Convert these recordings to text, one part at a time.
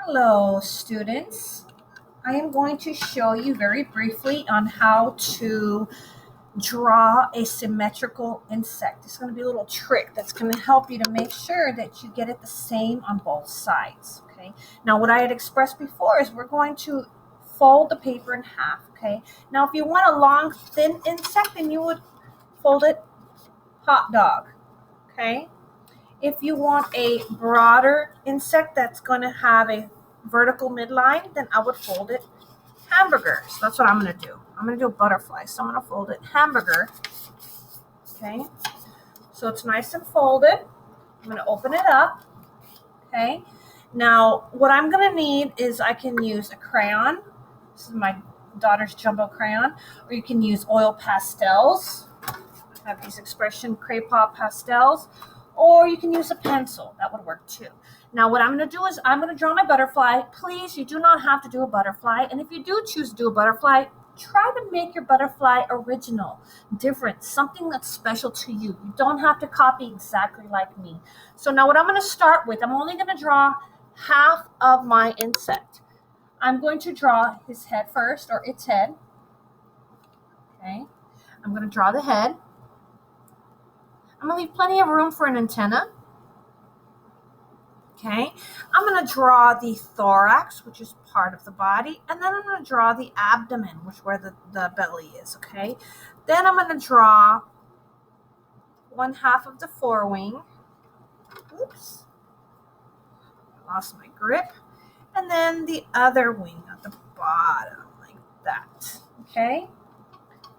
Hello, students. I am going to show you very briefly on how to draw a symmetrical insect. It's going to be a little trick that's going to help you to make sure that you get it the same on both sides. Okay. Now, what I had expressed before is we're going to fold the paper in half. Okay. Now, if you want a long, thin insect, then you would fold it hot dog. Okay. If you want a broader insect that's going to have a vertical midline, then I would fold it hamburger. So that's what I'm going to do. I'm going to do a butterfly. So I'm going to fold it hamburger. Okay. So it's nice and folded. I'm going to open it up. Okay. Now, what I'm going to need is I can use a crayon. This is my daughter's jumbo crayon. Or you can use oil pastels. I have these Expression Craypop pastels. Or you can use a pencil. That would work too. Now, what I'm going to do is I'm going to draw my butterfly. Please, you do not have to do a butterfly. And if you do choose to do a butterfly, try to make your butterfly original, different, something that's special to you. You don't have to copy exactly like me. So now what I'm going to start with, I'm only going to draw half of my insect. I'm going to draw his head first, or its head. Okay. I'm going to draw the head. I'm going to leave plenty of room for an antenna. Okay, I'm going to draw the thorax, which is part of the body, and then I'm going to draw the abdomen, which is where the belly is, okay? Then I'm going to draw one half of the forewing. Oops, I lost my grip. And then the other wing at the bottom, like that, okay?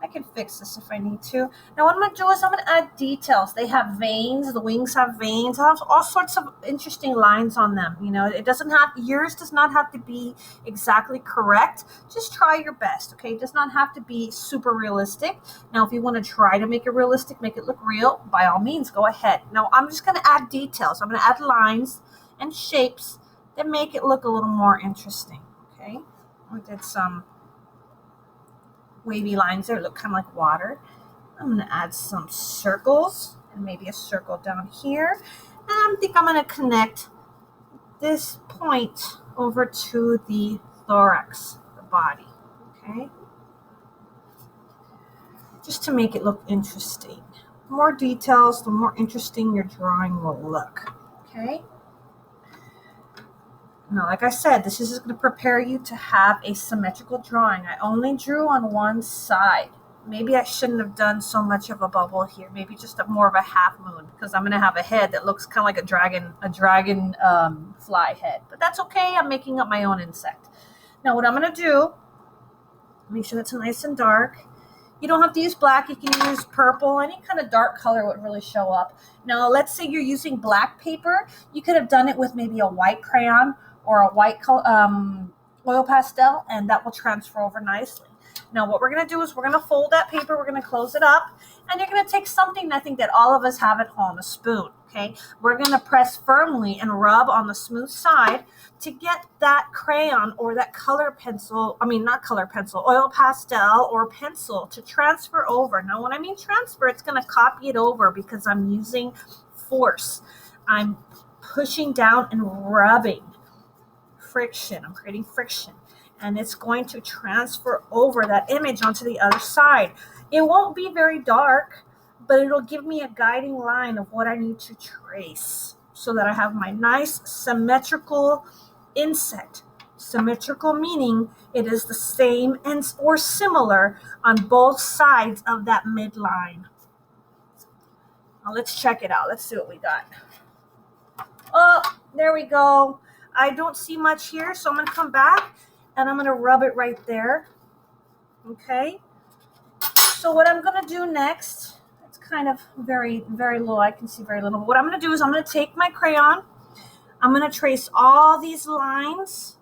I can fix this if I need to. Now what I'm going to do is I'm going to add details. They have veins. The wings have veins. I have all sorts of interesting lines on them. You know, yours does not have to be exactly correct. Just try your best, okay? It does not have to be super realistic. Now, if you want to try to make it realistic, make it look real, by all means, go ahead. Now, I'm just going to add details. I'm going to add lines and shapes that make it look a little more interesting, okay? I did some wavy lines there, look kind of like water. I'm going to add some circles and maybe a circle down here. And I think I'm going to connect this point over to the thorax, the body, okay? Just to make it look interesting. The more details, the more interesting your drawing will look, okay? Now, like I said, this is just going to prepare you to have a symmetrical drawing. I only drew on one side. Maybe I shouldn't have done so much of a bubble here. Maybe just more of a half moon, because I'm going to have a head that looks kind of like a dragon fly head. But that's okay. I'm making up my own insect. Now, what I'm going to do, make sure it's nice and dark. You don't have to use black. You can use purple. Any kind of dark color would really show up. Now, let's say you're using black paper. You could have done it with maybe a white crayon or a white oil pastel, and that will transfer over nicely. Now, what we're going to do is we're going to fold that paper, we're going to close it up, and you're going to take something I think that all of us have at home, a spoon, okay? We're going to press firmly and rub on the smooth side to get that crayon or that oil pastel or pencil to transfer over. Now, when I mean transfer, it's going to copy it over because I'm using force. I'm pushing down and rubbing. Friction. I'm creating friction, and it's going to transfer over that image onto the other side. It won't be very dark, but it'll give me a guiding line of what I need to trace so that I have my nice symmetrical insect. Symmetrical meaning it is the same or similar on both sides of that midline. Now let's check it out. Let's see what we got. Oh, there we go. I don't see much here, so I'm going to come back and I'm going to rub it right there. Okay. So what I'm going to do next, it's kind of very, very low. I can see very little. But what I'm going to do is I'm going to take my crayon. I'm going to trace all these lines.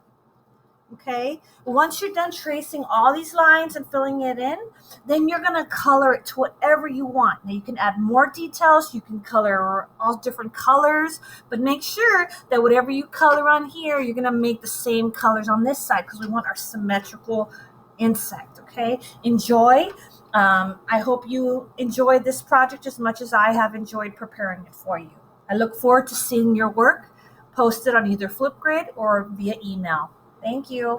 Okay. Once you're done tracing all these lines and filling it in, then you're going to color it to whatever you want. Now, you can add more details. You can color all different colors, but make sure that whatever you color on here, you're going to make the same colors on this side because we want our symmetrical insect. Okay. Enjoy. I hope you enjoyed this project as much as I have enjoyed preparing it for you. I look forward to seeing your work post it on either Flipgrid or via email. Thank you.